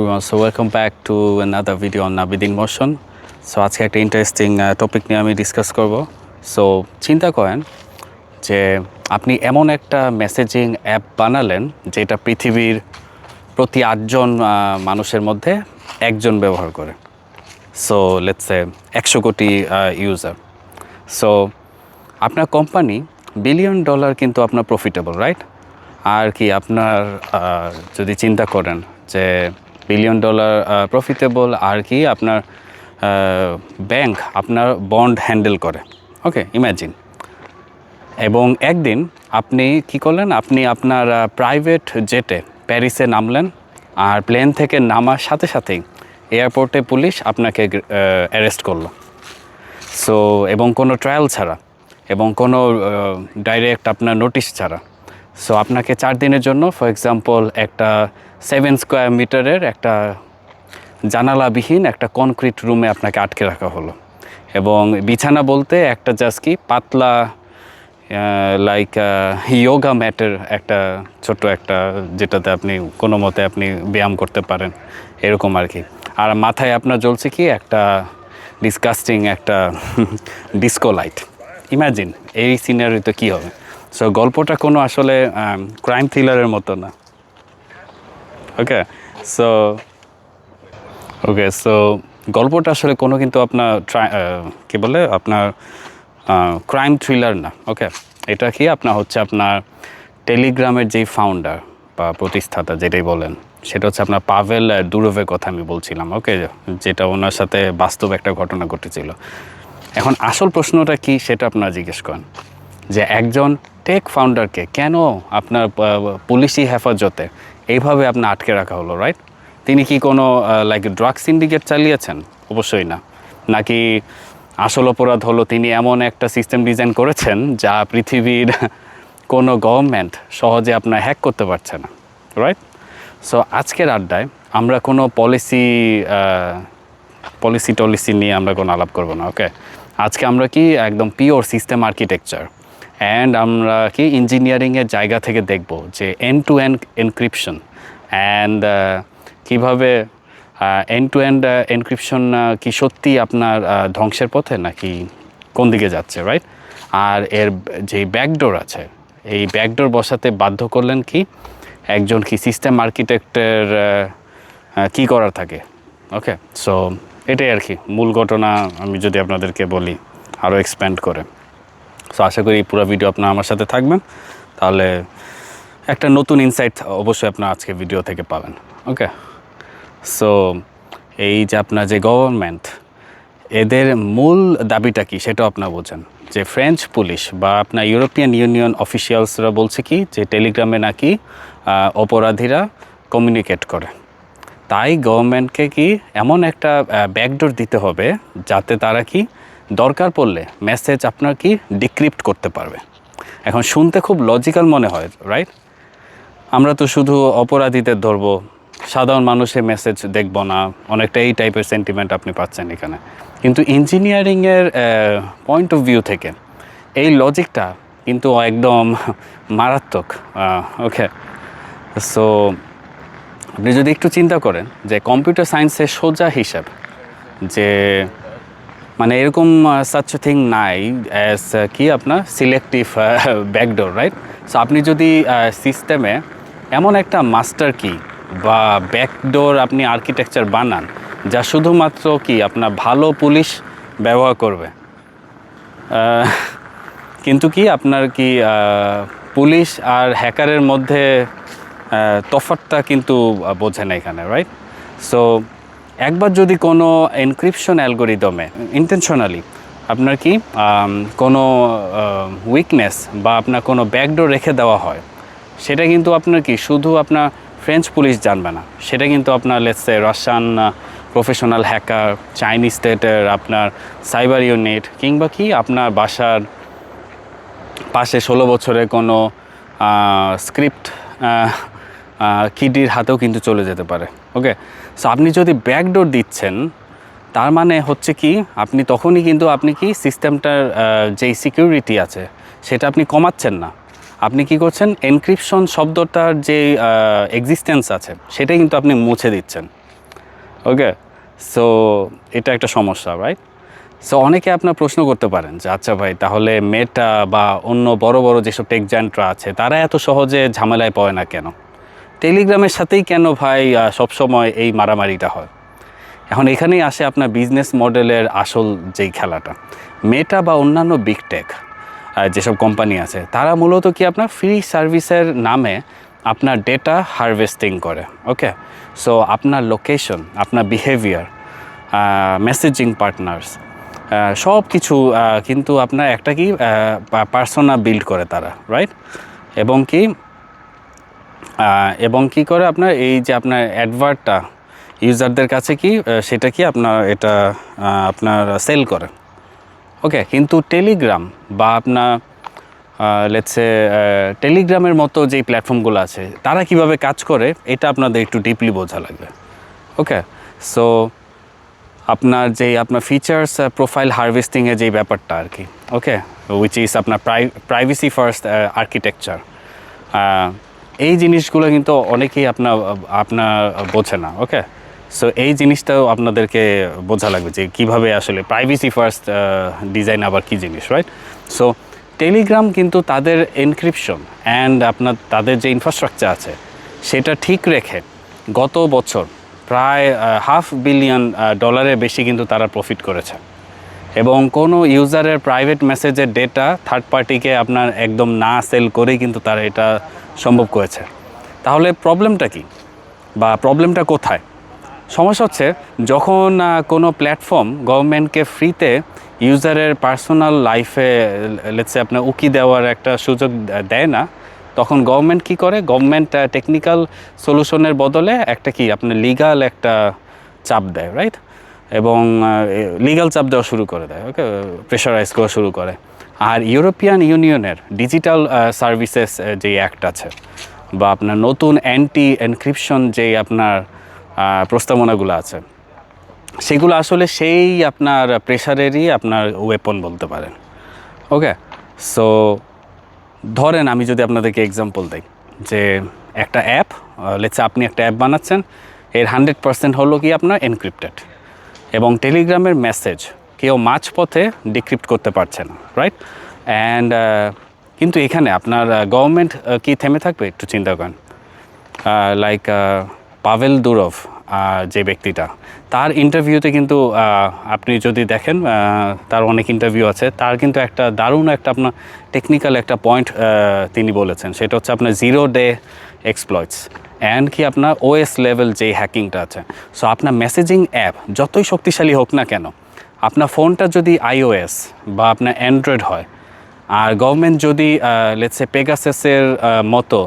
everyone, so welcome back to another video on Navid in Motion. So আজকে একটা interesting topic নিয়ে আমি discuss করব। সো চিন্তা করেন যে আপনি এমন একটা মেসেজিং অ্যাপ বানালেন যেটা পৃথিবীর প্রতি 8জন মানুষের মধ্যে একজন ব্যবহার করে। সো লেটস সে 100 কোটি ইউজার। সো আপনার কোম্পানি $1 বিলিয়ন কিন্তু আপনার প্রফিটেবল, রাইট? আর কি আপনার যদি চিন্তা করেন যে $1 বিলিয়ন প্রফিটেবল, আর কি আপনার ব্যাংক আপনার বন্ড হ্যান্ডেল করে, ওকে, ইম্যাজিন। এবং একদিন আপনি কি করলেন, আপনি আপনার প্রাইভেট জেটে প্যারিসে নামলেন, আর প্লেন থেকে নামার সাথে সাথেই এয়ারপোর্টে পুলিশ আপনাকে অ্যারেস্ট করলো। সো এবং কোনো ট্রায়াল ছাড়া এবং কোনো ডাইরেক্ট আপনার নোটিশ ছাড়া। সো আপনাকে 4 দিনের জন্য, ফর এক্সাম্পল, একটা 7 স্কোয়ার মিটারের একটা জানালাবিহীন একটা কনক্রিট রুমে আপনাকে আটকে রাখা হলো। এবং বিছানা বলতে একটা জাস্ট কি পাতলা লাইক ইয়োগা ম্যাটের একটা ছোট একটা, যেটাতে আপনি কোনো মতে আপনি ব্যায়াম করতে পারেন, এরকম আর কি। আর মাথায় আপনার জ্বলছে কি একটা ডিসকাস্টিং একটা ডিস্কো লাইট। ইম্যাজিন এই সিনারিতে কী হবে। সো গল্পটা কোনো আসলে ক্রাইম থ্রিলারের মতো না। ওকে সো গল্পটা আসলে কোনো কিন্তু আপনার কী বলে আপনার ক্রাইম থ্রিলার না। ওকে, এটা কি আপনার হচ্ছে আপনার টেলিগ্রামের যেই ফাউন্ডার বা প্রতিষ্ঠাতা যেটাই বলেন, সেটা হচ্ছে আপনার পাভেল দুরোভের কথা আমি বলছিলাম। ওকে, যেটা ওনার সাথে বাস্তব একটা ঘটনা ঘটেছিল। এখন আসল প্রশ্নটা কি সেটা আপনারা জিজ্ঞেস করেন যে একজন টেক ফাউন্ডারকে কেন আপনার পুলিশি হেফাজতে এইভাবে আপনার আটকে রাখা হলো, রাইট? তিনি কি কোনো লাইক ড্রাগ সিন্ডিকেট চালিয়েছেন? অবশ্যই না। নাকি আসল অপরাধ হলো তিনি এমন একটা সিস্টেম ডিজাইন করেছেন যা পৃথিবীর কোনো গভর্নমেন্ট সহজে আপনার হ্যাক করতে পারছে না, রাইট? সো আজকের আড্ডায় আমরা কোনো পলিসি নিয়ে আমরা কোনো আলাপ করবো না। ওকে, আজকে আমরা কি একদম পিওর সিস্টেম আর্কিটেকচার অ্যান্ড আমরা কি ইঞ্জিনিয়ারিংয়ের জায়গা থেকে দেখব যে end to end encryption and কীভাবে এন্ড টু এন্ড এনক্রিপশন কি সত্যি আপনার ধ্বংসের পথে নাকি কোন দিকে যাচ্ছে, রাইট? আর এর যে ব্যাকডোর আছে, এই ব্যাকডোর বসাতে বাধ্য করলেন কি একজন কি সিস্টেম আর্কিটেক্টের কী করার থাকে। ওকে, সো এটাই আর কি মূল ঘটনা। আমি যদি আপনাদেরকে বলি আরও এক্সপ্যান্ড করে, সো আশা করি পুরো ভিডিও আপনার আমার সাথে থাকবেন, তাহলে একটা নতুন ইনসাইট অবশ্যই আপনার আজকে ভিডিও থেকে পাবেন। ওকে, সো এই যে আপনার যে গভর্নমেন্ট, এদের মূল দাবিটা কি সেটাও আপনার বোঝেন। যে ফ্রেঞ্চ পুলিশ বা আপনার ইউরোপিয়ান ইউনিয়ন অফিসিয়ালসরা বলছে কি যে টেলিগ্রামে নাকি অপরাধীরা কমিউনিকেট করে। তাই গভর্নমেন্টকে কি এমন একটা ব্যাকডোর দিতে হবে যাতে তারা কি দরকার পড়লে মেসেজ আপনার কি ডিক্রিপ্ট করতে পারবে। এখন শুনতে খুব লজিক্যাল মনে হয়, রাইট? আমরা তো শুধু অপরাধীদের ধরবো, সাধারণ মানুষের মেসেজ দেখব না, অনেকটা এই টাইপের সেন্টিমেন্ট আপনি পাচ্ছেন এখানে। কিন্তু ইঞ্জিনিয়ারিংয়ের পয়েন্ট অফ ভিউ থেকে এই লজিকটা কিন্তু একদম মারাত্মক। ওকে, সো আপনি যদি একটু চিন্তা করেন যে কম্পিউটার সায়েন্সের সোজা হিসাব যে মানে এরকম সাচ থিং নাই অ্যাজ কি আপনার সিলেক্টিভ ব্যাকডোর, রাইট? সো আপনি যদি সিস্টেমে এমন একটা মাস্টার কি বা ব্যাকডোর আপনি আর্কিটেকচার বানান যা শুধুমাত্র কি আপনার ভালো পুলিশ ব্যবহার করবে, কিন্তু কি আপনার কি পুলিশ আর হ্যাকারের মধ্যে তফাৎটা কিন্তু বোঝে না এখানে, রাইট? সো একবার যদি কোনো এনক্রিপশন অ্যালগোরিদমে ইন্টেনশনালি আপনার কি কোনো উইকনেস বা আপনার কোনো ব্যাকডোর রেখে দেওয়া হয়, সেটা কিন্তু আপনার কি শুধু আপনার ফ্রেঞ্চ পুলিশ জানবে না, সেটা কিন্তু আপনার let's say Russian professional hacker, Chinese স্টেটের আপনার সাইবার ইউনিট, কিংবা কি আপনার বাসার পাশে 16 বছরের কোনো স্ক্রিপ্ট কিডির হাতেও কিন্তু চলে যেতে পারে। ওকে, সো আপনি যদি ব্যাকডোর দিচ্ছেন তার মানে হচ্ছে কি আপনি তখনই কিন্তু আপনি কি সিস্টেমটার যেই সিকিউরিটি আছে সেটা আপনি কমাচ্ছেন না, আপনি কি করছেন, এনক্রিপশন শব্দটার যে এক্সিস্টেন্স আছে সেটাই কিন্তু আপনি মুছে দিচ্ছেন। ওকে, সো এটা একটা সমস্যা, রাইট? সো অনেকে আপনার প্রশ্ন করতে পারেন যে আচ্ছা ভাই, তাহলে মেটা বা অন্য বড় বড় যেসব টেক জায়ান্টরা আছে তারা এত সহজে ঝামেলায় পড়ে না কেন? টেলিগ্রামের সাথেই কেন ভাই সবসময় এই মারামারিটা হয়? এখন এখানেই আসে আপনার বিজনেস মডেলের আসল যেই খেলাটা। মেটা বা অন্যান্য বিগ টেক যেসব কোম্পানি আছে তারা মূলত কি আপনার ফ্রি সার্ভিসের নামে আপনার ডেটা হারভেস্টিং করে। ওকে, সো আপনার লোকেশন, আপনার বিহেভিয়ার, মেসেজিং পার্টনার্স, সব কিছু কিন্তু আপনার একটা কি পার্সোনা বিল্ড করে তারা, রাইট? এবং কি এবং কি করে আপনার এই যে আপনার অ্যাডভার্টটা ইউজারদের কাছে কি সেটা কি আপনার এটা আপনার সেল করে। ওকে, কিন্তু টেলিগ্রাম বা আপনার লেটসে টেলিগ্রামের মতো যেই প্ল্যাটফর্মগুলো আছে তারা কিভাবে কাজ করে এটা আপনাদের একটু ডিপলি বোঝা লাগবে। ওকে, সো আপনার ফিচার্স প্রোফাইল হারভেস্টিংয়ের যেই ব্যাপারটা আর কি, ওকে, উইচ ইজ আপনার প্রাইভেসি ফার্স্ট আর্কিটেকচার, এই জিনিসগুলো কিন্তু অনেকেই আপনার বোঝে না। ওকে, সো এই জিনিসটাও আপনাদেরকে বোঝা লাগবে যে কীভাবে আসলে প্রাইভেসি ফার্স্ট ডিজাইন আবার কী জিনিস, রাইট? সো টেলিগ্রাম কিন্তু তাদের এনক্রিপশন অ্যান্ড তাদের যে ইনফ্রাস্ট্রাকচার আছে সেটা ঠিক রেখে গত বছর প্রায় $500 বিলিয়ন বেশি কিন্তু তারা প্রফিট করেছে। এবং কোনো ইউজারের প্রাইভেট মেসেজের ডেটা থার্ড পার্টিকে আপনার একদম না সেল করেই কিন্তু তারা এটা সম্ভব করেছে। তাহলে প্রবলেমটা কি বা প্রবলেমটা কোথায়? সমস্যা হচ্ছে যখন কোনো প্ল্যাটফর্ম গভর্নমেন্টকে ফ্রিতে ইউজারের পার্সোনাল লাইফে লেটসে আপনার উকি দেওয়ার একটা সুযোগ দেয় না, তখন গভর্নমেন্ট কী করে? গভর্নমেন্ট টেকনিক্যাল সলিউশনের বদলে একটা কি আপনার লিগাল একটা চাপ দেয়, রাইট? এবং লিগাল চাপ দেওয়া শুরু করে দেয়। ওকে, প্রেশারাইজ করা শুরু করে। আর ইউরোপিয়ান ইউনিয়নের ডিজিটাল সার্ভিসেস যে অ্যাক্ট আছে বা আপনার নতুন অ্যান্টি এনক্রিপশন যেই আপনার প্রস্তাবনাগুলো আছে সেগুলো আসলে সেই আপনার প্রেশারেরই আপনার ওয়েপন বলতে পারেন। ওকে, সো ধরেন আমি যদি আপনাদেরকে এক্সাম্পল দিই যে একটা অ্যাপ, লেটসে আপনি একটা অ্যাপ বানাচ্ছেন, এর 100% হলো কি আপনার এনক্রিপ্টেড, এবং টেলিগ্রামের মেসেজ কেউ মাঝপথে ডিক্রিপ্ট করতে পারছে না, রাইট? অ্যান্ড কিন্তু এখানে আপনার গভর্নমেন্ট কি থেমে থাকবে? একটু চিন্তা করেন। লাইক পাভেল দুরভ যে ব্যক্তিটা, তার ইন্টারভিউতে কিন্তু আপনি যদি দেখেন তার অনেক ইন্টারভিউ আছে, তার কিন্তু একটা দারুণ একটা আপনার টেকনিক্যাল একটা পয়েন্ট তিনি বলেছেন, সেটা হচ্ছে আপনার 0 ডে এক্সপ্লয়েটস অ্যান্ড কি আপনার ওএস লেভেল যেই হ্যাকিংটা আছে। সো আপনার মেসেজিং অ্যাপ যতই শক্তিশালী হোক না কেন, আপনার ফোনটা যদি iOS বা আপনার অ্যান্ড্রয়েড হয়, আর গভর্নমেন্ট যদি লেটসে পেগাসাসের মতো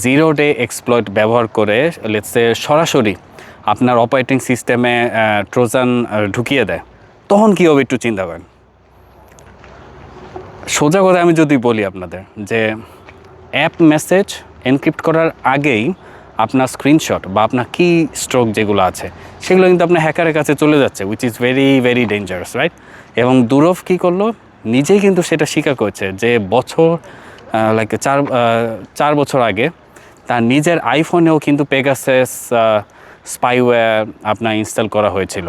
0 ডে এক্সপ্লয়েট ব্যবহার করে লেটসে সরাসরি আপনার অপারেটিং সিস্টেমে ট্রোজান ঢুকিয়ে দেয়, তখন কী হবে একটু চিন্তা করেন। সোজা কথা আমি যদি বলি আপনাদের যে অ্যাপ মেসেজ এনক্রিপ্ট করার আগেই আপনার স্ক্রিনশট বা আপনার কি স্ট্রোক যেগুলো আছে সেগুলো কিন্তু আপনার হ্যাকারের কাছে চলে যাচ্ছে, which is very very dangerous, right? এবং দুরভ কী করলো, নিজেই কিন্তু সেটা স্বীকার করছে যে লাইক 4 বছর আগে তার নিজের আইফোনেও কিন্তু পেগাসাস স্পাইওয়্যার আপনার ইনস্টল করা হয়েছিল।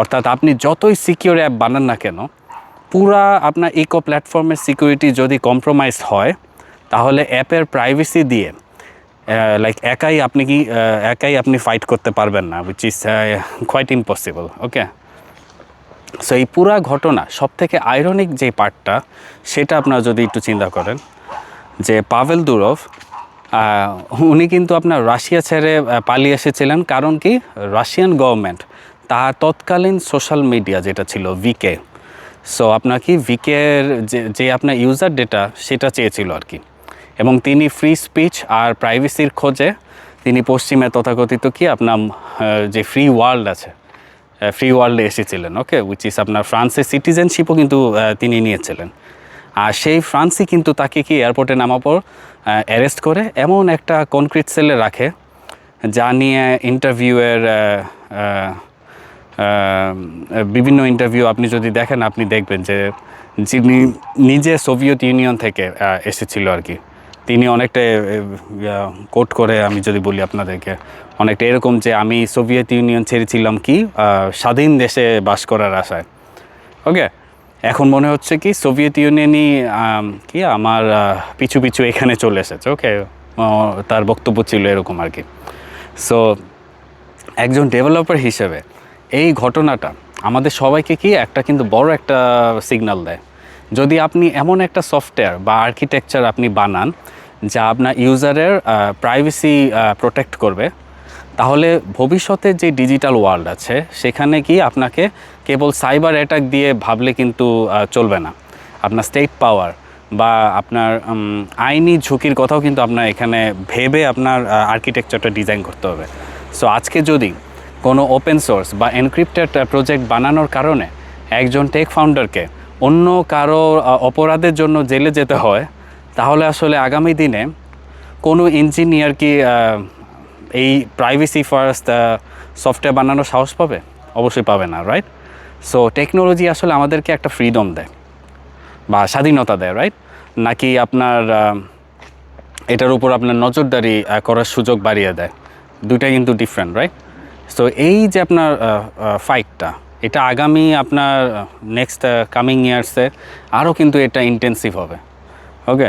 অর্থাৎ আপনি যতই সিকিউর অ্যাপ বানান না কেন, পুরা আপনার ইকো প্ল্যাটফর্মের সিকিউরিটি যদি কম্প্রোমাইজ হয়, তাহলে অ্যাপের প্রাইভেসি দিয়ে লাইক একাই আপনি ফাইট করতে পারবেন না, which is quite impossible. Okay, so এই পুরা ঘটনা সবথেকে আইরনিক যে পার্টটা, সেটা আপনারা যদি একটু চিন্তা করেন যে পাভেল দুরভ উনি কিন্তু আপনার রাশিয়া ছেড়ে পালিয়ে এসেছিলেন। কারণ কি? রাশিয়ান গভর্নমেন্ট তার তৎকালীন সোশ্যাল মিডিয়া যেটা ছিল ভিকে, সো আপনার কি ভিকের যে আপনার ইউজার ডেটা সেটা চেয়েছিল আর কি। এবং তিনি ফ্রি স্পিচ আর প্রাইভেসির খোঁজে তিনি পশ্চিমে তথাকথিত কি আপনার যে ফ্রি ওয়ার্ল্ড আছে, ফ্রি ওয়ার্ল্ডে এসেছিলেন। ওকে, উইচ ইস আপনার ফ্রান্সের সিটিজেনশিপও কিন্তু তিনি নিয়েছিলেন। আর সেই ফ্রান্সই কিন্তু তাকে কি এয়ারপোর্টে নামার পর অ্যারেস্ট করে এমন একটা কনক্রিট সেলে রাখে, যা নিয়ে ইন্টারভিউয়ের বিভিন্ন ইন্টারভিউ আপনি যদি দেখেন, আপনি দেখবেন যে যিনি নিজে সোভিয়েত ইউনিয়ন থেকে এসেছিল আর কি, তিনি অনেকটা কোট করে আমি যদি বলি আপনাদেরকে, অনেকটা এরকম যে আমি সোভিয়েত ইউনিয়ন ছেড়েছিলাম কি স্বাধীন দেশে বাস করার আশায়। ওকে, এখন মনে হচ্ছে কি সোভিয়েত ইউনিয়নই কি আমার পিছু পিছু এখানে চলে এসেছে। ওকে, তার বক্তব্য ছিল এরকম আর কি। সো একজন ডেভেলপার হিসেবে এই ঘটনাটা আমাদের সবাইকে কি একটা কিন্তু বড় একটা সিগন্যাল দেয়। যদি আপনি এমন একটা সফটওয়্যার বা আর্কিটেকচার আপনি বানান যা আপনার ইউজারের প্রাইভেসি প্রোটেক্ট করবে, তাহলে ভবিষ্যতে যে ডিজিটাল ওয়ার্ল্ড আছে সেখানে কি আপনাকে কেবল সাইবার অ্যাটাক দিয়ে ভাবলে কিন্তু চলবে না। আপনার স্টেট পাওয়ার বা আপনার আইনি ঝুঁকির কথাও কিন্তু আপনার এখানে ভেবে আপনার আর্কিটেকচারটা ডিজাইন করতে হবে। সো আজকে যদি কোনো ওপেন সোর্স বা এনক্রিপ্টেড প্রজেক্ট বানানোর কারণে একজন টেক ফাউন্ডারকে অন্য কারো অপরাধের জন্য জেলে যেতে হয়, তাহলে আসলে আগামী দিনে কোনো ইঞ্জিনিয়ার কি এই প্রাইভেসি ফার্স্ট সফটওয়্যার বানানোর সাহস পাবে? অবশ্যই পাবে না, রাইট? সো টেকনোলজি আসলে আমাদেরকে একটা ফ্রিডম দেয় বা স্বাধীনতা দেয়, রাইট? নাকি আপনার এটার উপর আপনার নজরদারি করার সুযোগ বাড়িয়ে দেয়? দুইটা কিন্তু ডিফারেন্ট, রাইট? সো এই যে আপনার ফাইটটা, এটা আগামী আপনার নেক্সট কামিং ইয়ার্সে আরও কিন্তু এটা ইন্টেন্সিভ হবে। ওকে,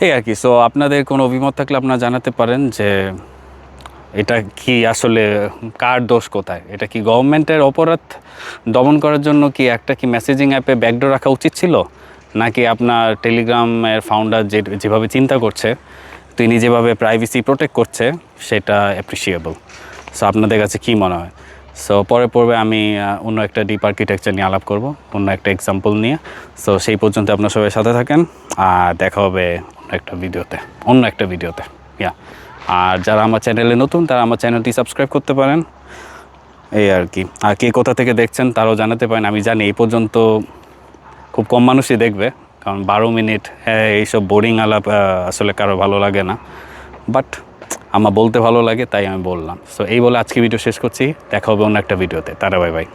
এই আর কি। সো আপনাদের কোনো অভিমত থাকলে আপনারা জানাতে পারেন যে এটা কি আসলে কার দোষ কোথায়? এটা কি গভর্নমেন্টের অপরাধ দমন করার জন্য কি একটা কি মেসেজিং অ্যাপে ব্যাকডোর রাখা উচিত ছিল, নাকি আপনার টেলিগ্রামের ফাউন্ডার যেভাবে চিন্তা করছে, তিনি যেভাবে প্রাইভেসি প্রোটেক্ট করছে সেটা অ্যাপ্রিসিয়েবল? সো আপনাদের কাছে কী মনে হয়? সো পরে পর্বে আমি অন্য একটা ডিপ আর্কিটেকচার নিয়ে আলাপ করব, অন্য একটা এক্সাম্পল নিয়ে। সো সেই পর্যন্ত আপনার সবাই সাথে থাকেন, আর দেখা হবে অন্য একটা ভিডিওতে। ইয়া, আর যারা আমার চ্যানেলে নতুন তারা আমার চ্যানেলটি সাবস্ক্রাইব করতে পারেন, এই আর কি। আর কে কোথা থেকে দেখছেন তারাও জানাতে পারেন। আমি জানি এই পর্যন্ত খুব কম মানুষই দেখবে, কারণ 12 মিনিট এইসব বোরিং আলাপ আসলে কারো ভালো লাগে না, বাট আমার বলতে ভালো লাগে তাই আমি বললাম। সো এই বলে আজকে ভিডিও শেষ করছি, দেখা হবে অন্য একটা ভিডিওতে। তারা বাই বাই।